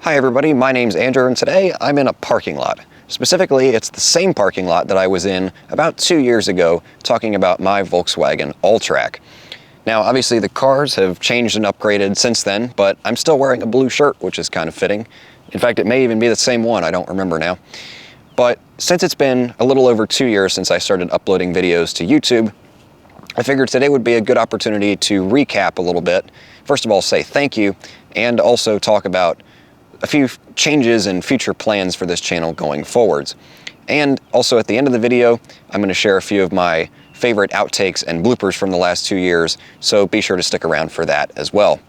Hi everybody, my name's Andrew and today I'm in a parking lot. Specifically, it's the same parking lot that I was in about 2 years ago talking about my Volkswagen Alltrack. Now obviously the cars have changed and upgraded since then, but I'm still wearing a blue shirt, which is kind of fitting. In fact, it may even be the same one, I don't remember now. But since it's been a little over 2 years since I started uploading videos to YouTube, I figured today would be a good opportunity to recap a little bit. First of all, say thank you, and also talk about a few changes and future plans for this channel going forwards. And also at the end of the video, I'm going to share a few of my favorite outtakes and bloopers from the last 2 years, so be sure to stick around for that as well.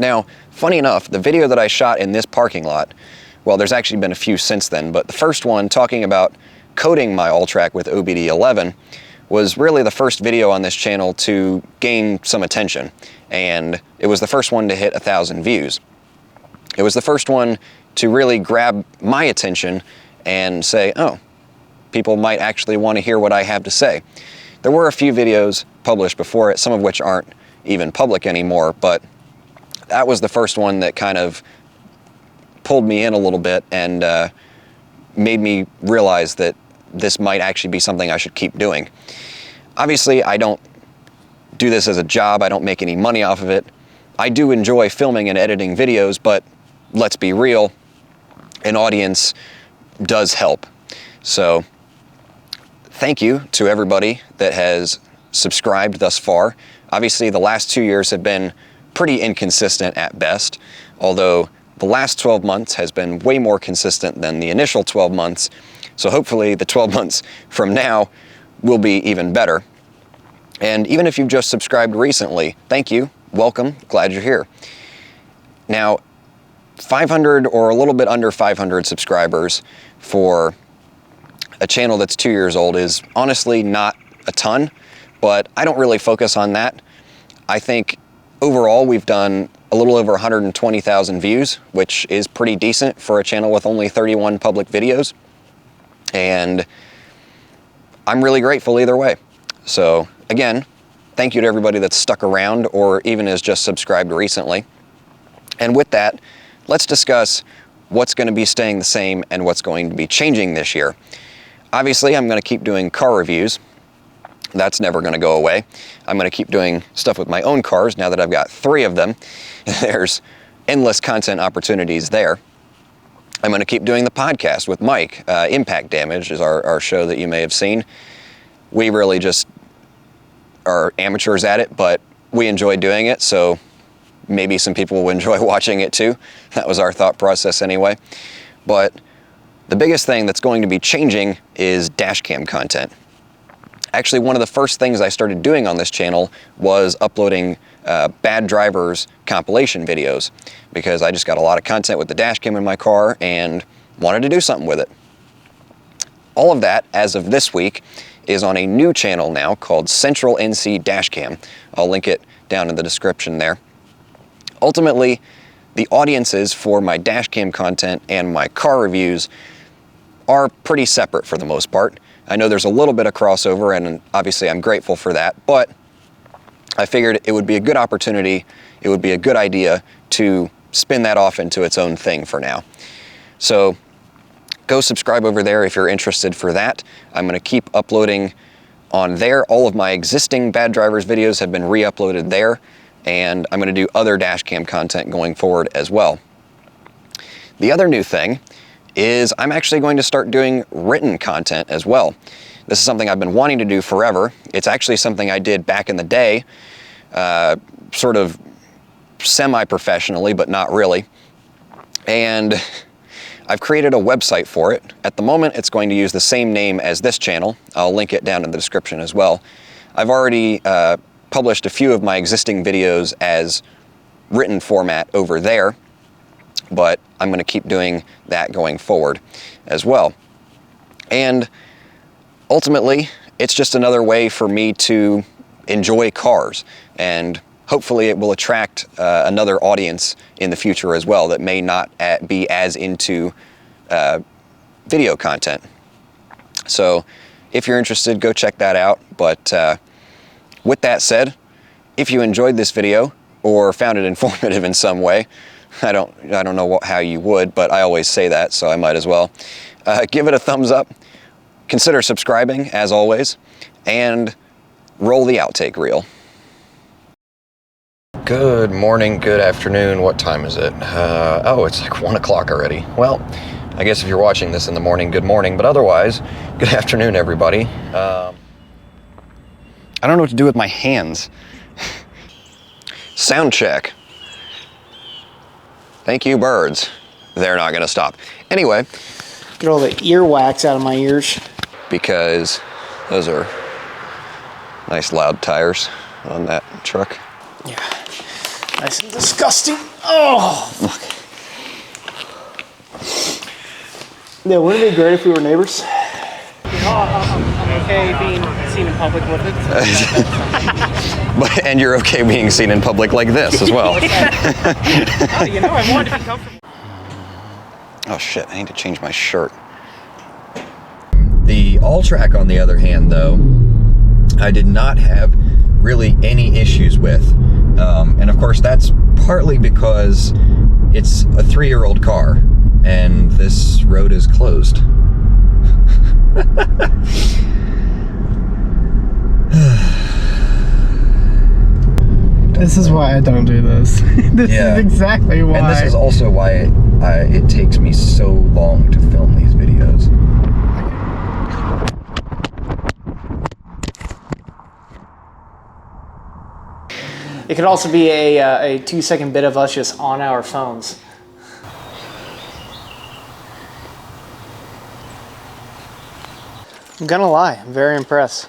Now, funny enough, the video that I shot in this parking lot, well, there's actually been a few since then, but the first one talking about coding my Alltrack with OBD11 was really the first video on this channel to gain some attention, and it was the first one to hit 1,000 views. It was the first one to really grab my attention and say, oh, people might actually want to hear what I have to say. There were a few videos published before it, some of which aren't even public anymore, but that was the first one that kind of pulled me in a little bit and made me realize that this might actually be something I should keep doing. Obviously, I don't do this as a job. I don't make any money off of it. I do enjoy filming and editing videos, but let's be real, an audience does help. So thank you to everybody that has subscribed thus far. Obviously, the last 2 years have been pretty inconsistent at best, although the last 12 months has been way more consistent than the initial 12 months. So hopefully the 12 months from now will be even better. And even if you've just subscribed recently, thank you, welcome, glad you're here. Now, 500 or a little bit under 500 subscribers for a channel that's 2 years old is honestly not a ton, but I don't really focus on that. I think overall we've done a little over 120,000 views, which is pretty decent for a channel with only 31 public videos. And I'm really grateful either way. So again, thank you to everybody that's stuck around or even has just subscribed recently. And with that, let's discuss what's going to be staying the same and what's going to be changing this year. Obviously, I'm going to keep doing car reviews. That's never going to go away. I'm going to keep doing stuff with my own cars now that I've got 3 of them. There's endless content opportunities there. I'm going to keep doing the podcast with Mike. Impact Damage is our show that you may have seen. We really just are amateurs at it, but we enjoy doing it, so maybe some people will enjoy watching it too. That was our thought process anyway. But the biggest thing that's going to be changing is dashcam content. Actually, one of the first things I started doing on this channel was uploading bad drivers compilation videos, because I just got a lot of content with the dashcam in my car and wanted to do something with it. All of that, as of this week, is on a new channel now called Central NC Dashcam. I'll link it down in the description there. Ultimately, the audiences for my dashcam content and my car reviews are pretty separate for the most part. I know there's a little bit of crossover, and obviously I'm grateful for that, but I figured it would be a good opportunity, it would be a good idea to spin that off into its own thing for now. So go subscribe over there if you're interested for that. I'm going to keep uploading on there. All of my existing Bad Drivers videos have been re-uploaded there, and I'm going to do other dashcam content going forward as well. The other new thing is I'm actually going to start doing written content as well. This is something I've been wanting to do forever. It's actually something I did back in the day, sort of semi-professionally, but not really. And I've created a website for it. At the moment, it's going to use the same name as this channel. I'll link it down in the description as well. I've already published a few of my existing videos as written format over there, but I'm going to keep doing that going forward as well. And ultimately, it's just another way for me to enjoy cars, and hopefully it will attract another audience in the future as well that may not be as into video content. So if you're interested, go check that out. But with that said, if you enjoyed this video or found it informative in some way, I don't know how you would, but I always say that, so I might as well. Give it a thumbs up. Consider subscribing, as always, and roll the outtake reel. Good morning, good afternoon. What time is it? Oh, it's like 1 o'clock already. Well, I guess if you're watching this in the morning, good morning, but otherwise, good afternoon, everybody. I don't know what to do with my hands. Sound check. Thank you, birds. They're not gonna stop. Anyway. Get all the ear wax out of my ears. Because those are nice loud tires on that truck. Yeah, nice and disgusting. Oh, fuck. Yeah, wouldn't it be great if we were neighbors? I'm okay being seen in public with it. And you're okay being seen in public like this as well. You know, I wanted to be comfortable. Oh shit, I need to change my shirt. The Alltrack, on the other hand, though, I did not have really any issues with. And of course, that's partly because it's a 3-year-old car and this road is closed. This is why I don't do this. This is exactly why. And this is also why it takes me so long to film these videos. It could also be a 2-second bit of us just on our phones. I'm gonna lie, I'm very impressed.